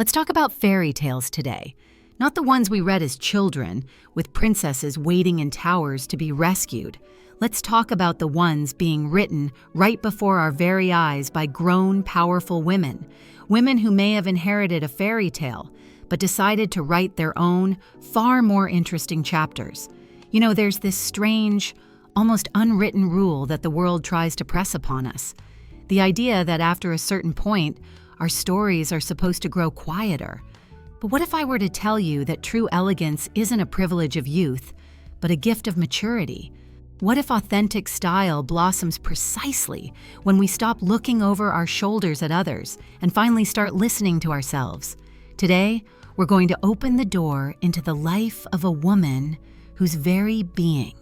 Let's talk about fairy tales today. Not the ones we read as children, with princesses waiting in towers to be rescued. Let's talk about the ones being written right before our very eyes by grown, powerful women. Women who may have inherited a fairy tale, but decided to write their own, far more interesting chapters. You know, there's this strange, almost unwritten rule that the world tries to press upon us. The idea that after a certain point, our stories are supposed to grow quieter. But what if I were to tell you that true elegance isn't a privilege of youth, but a gift of maturity? What if authentic style blossoms precisely when we stop looking over our shoulders at others and finally start listening to ourselves? Today, we're going to open the door into the life of a woman whose very being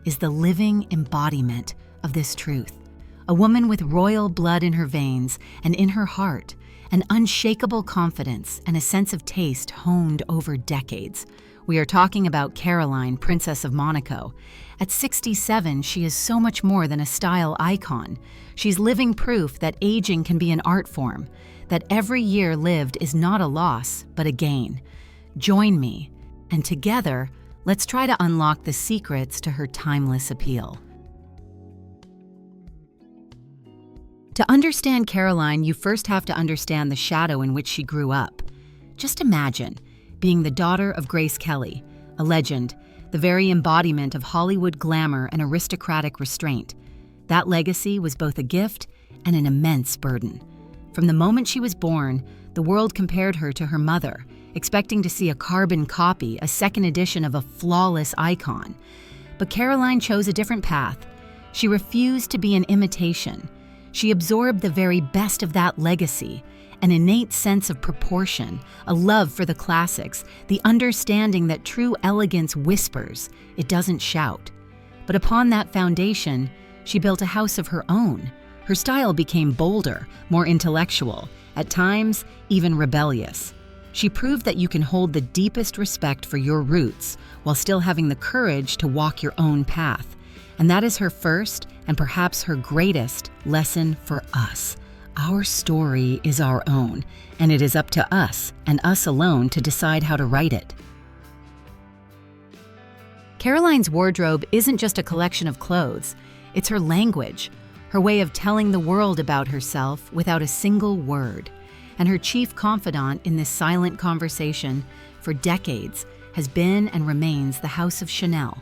is the living embodiment of this truth. A woman with royal blood in her veins and in her heart, an unshakable confidence and a sense of taste honed over decades. We are talking about Caroline, Princess of Monaco. At 67, she is so much more than a style icon. She's living proof that aging can be an art form, that every year lived is not a loss, but a gain. Join me, and together, let's try to unlock the secrets to her timeless appeal. To understand Caroline, you first have to understand the shadow in which she grew up. Just imagine being the daughter of Grace Kelly, a legend, the very embodiment of Hollywood glamour and aristocratic restraint. That legacy was both a gift and an immense burden. From the moment she was born, the world compared her to her mother, expecting to see a carbon copy, a second edition of a flawless icon. But Caroline chose a different path. She refused to be an imitation. She absorbed the very best of that legacy, an innate sense of proportion, a love for the classics, the understanding that true elegance whispers, it doesn't shout. But upon that foundation, she built a house of her own. Her style became bolder, more intellectual, at times even rebellious. She proved that you can hold the deepest respect for your roots while still having the courage to walk your own path. And that is her first and perhaps her greatest lesson for us. Our story is our own, and it is up to us and us alone to decide how to write it. Caroline's wardrobe isn't just a collection of clothes, it's her language, her way of telling the world about herself without a single word. And her chief confidant in this silent conversation for decades has been and remains the House of Chanel.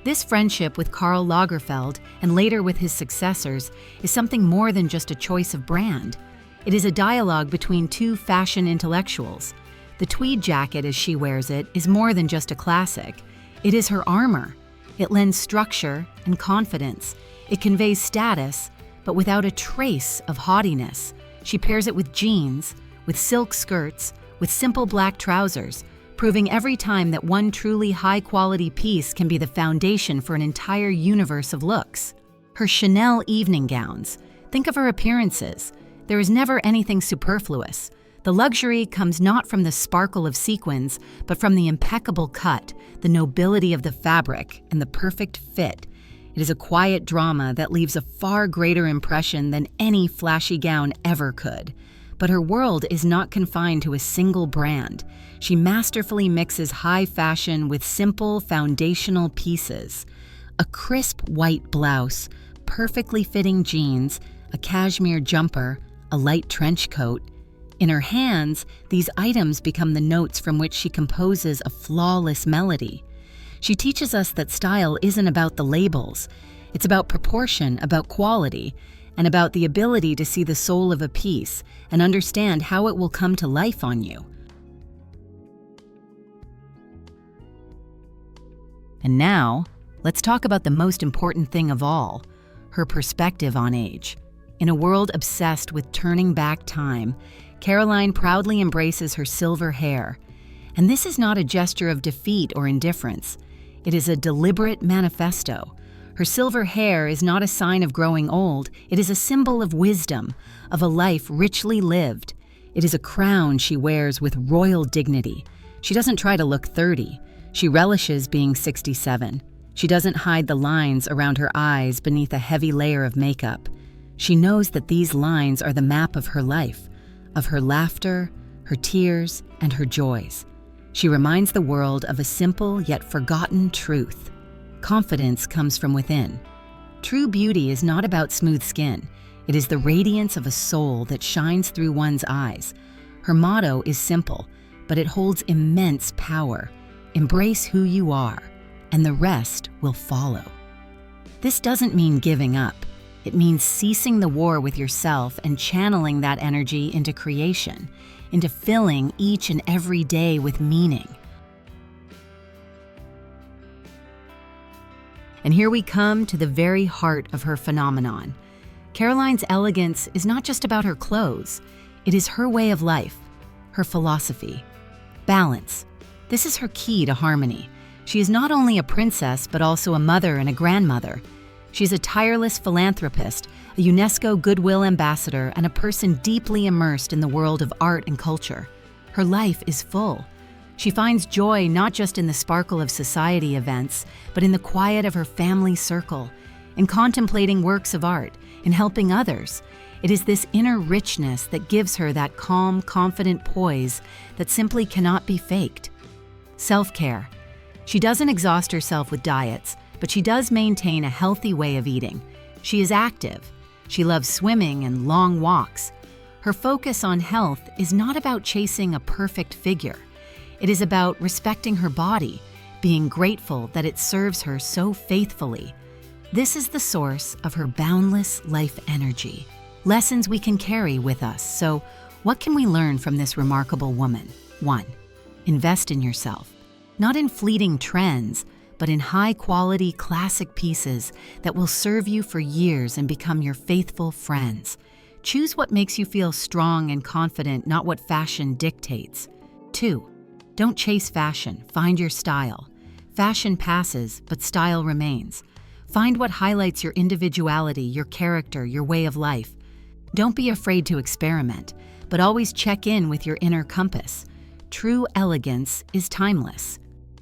This friendship with Karl Lagerfeld and later with his successors is something more than just a choice of brand. It is a dialogue between two fashion intellectuals. The tweed jacket, as she wears it, is more than just a classic. It is her armor. It lends structure and confidence. It conveys status, but without a trace of haughtiness. She pairs it with jeans, with silk skirts, with simple black trousers, proving every time that one truly high-quality piece can be the foundation for an entire universe of looks. Her Chanel evening gowns. Think of her appearances. There is never anything superfluous. The luxury comes not from the sparkle of sequins, but from the impeccable cut, the nobility of the fabric, and the perfect fit. It is a quiet drama that leaves a far greater impression than any flashy gown ever could. But her world is not confined to a single brand. She masterfully mixes high fashion with simple, foundational pieces. A crisp white blouse, perfectly fitting jeans, a cashmere jumper, a light trench coat. In her hands, these items become the notes from which she composes a flawless melody. She teaches us that style isn't about the labels. It's about proportion, about quality, and about the ability to see the soul of a piece and understand how it will come to life on you. And now, let's talk about the most important thing of all, her perspective on age. In a world obsessed with turning back time, Caroline proudly embraces her silver hair. And this is not a gesture of defeat or indifference. It is a deliberate manifesto. Her silver hair is not a sign of growing old. It is a symbol of wisdom, of a life richly lived. It is a crown she wears with royal dignity. She doesn't try to look 30. She relishes being 67. She doesn't hide the lines around her eyes beneath a heavy layer of makeup. She knows that these lines are the map of her life, of her laughter, her tears, and her joys. She reminds the world of a simple yet forgotten truth. Confidence comes from within. True beauty is not about smooth skin. It is the radiance of a soul that shines through one's eyes. Her motto is simple, but it holds immense power. Embrace who you are, and the rest will follow. This doesn't mean giving up. It means ceasing the war with yourself and channeling that energy into creation, into filling each and every day with meaning. And here we come to the very heart of her phenomenon. Caroline's elegance is not just about her clothes. It is her way of life, her philosophy. Balance. This is her key to harmony. She is not only a princess, but also a mother and a grandmother. She's a tireless philanthropist, a UNESCO Goodwill Ambassador, and a person deeply immersed in the world of art and culture. Her life is full. She finds joy not just in the sparkle of society events, but in the quiet of her family circle, in contemplating works of art, in helping others. It is this inner richness that gives her that calm, confident poise that simply cannot be faked. Self-care. She doesn't exhaust herself with diets, but she does maintain a healthy way of eating. She is active. She loves swimming and long walks. Her focus on health is not about chasing a perfect figure. It is about respecting her body, being grateful that it serves her so faithfully. This is the source of her boundless life energy. Lessons we can carry with us. So, what can we learn from this remarkable woman? 1. Invest in yourself. Not in fleeting trends, but in high-quality classic pieces that will serve you for years and become your faithful friends. Choose what makes you feel strong and confident, not what fashion dictates. 2. Don't chase fashion, find your style. Fashion passes, but style remains. Find what highlights your individuality, your character, your way of life. Don't be afraid to experiment, but always check in with your inner compass. True elegance is timeless.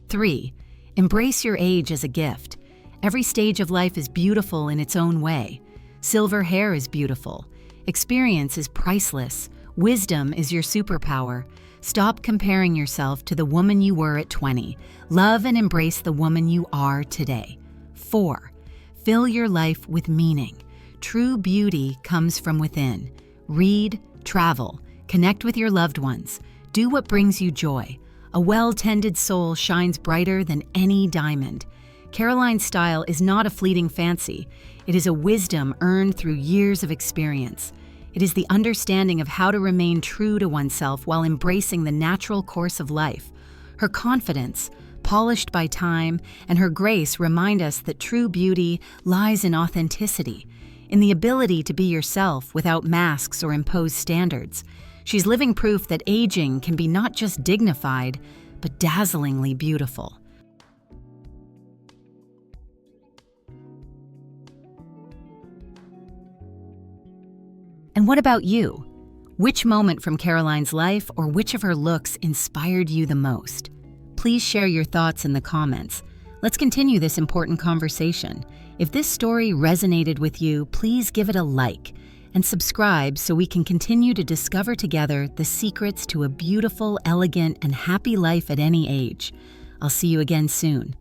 3. Embrace your age as a gift. Every stage of life is beautiful in its own way. Silver hair is beautiful. Experience is priceless. Wisdom is your superpower. Stop comparing yourself to the woman you were at 20. Love and embrace the woman you are today. 4. Fill your life with meaning. True beauty comes from within. Read, travel, connect with your loved ones. Do what brings you joy. A well-tended soul shines brighter than any diamond. Caroline's style is not a fleeting fancy. It is a wisdom earned through years of experience. It is the understanding of how to remain true to oneself while embracing the natural course of life. Her confidence, polished by time, and her grace remind us that true beauty lies in authenticity, in the ability to be yourself without masks or imposed standards. She's living proof that aging can be not just dignified, but dazzlingly beautiful. And what about you? Which moment from Caroline's life or which of her looks inspired you the most? Please share your thoughts in the comments. Let's continue this important conversation. If this story resonated with you, please give it a like and subscribe so we can continue to discover together the secrets to a beautiful, elegant, and happy life at any age. I'll see you again soon.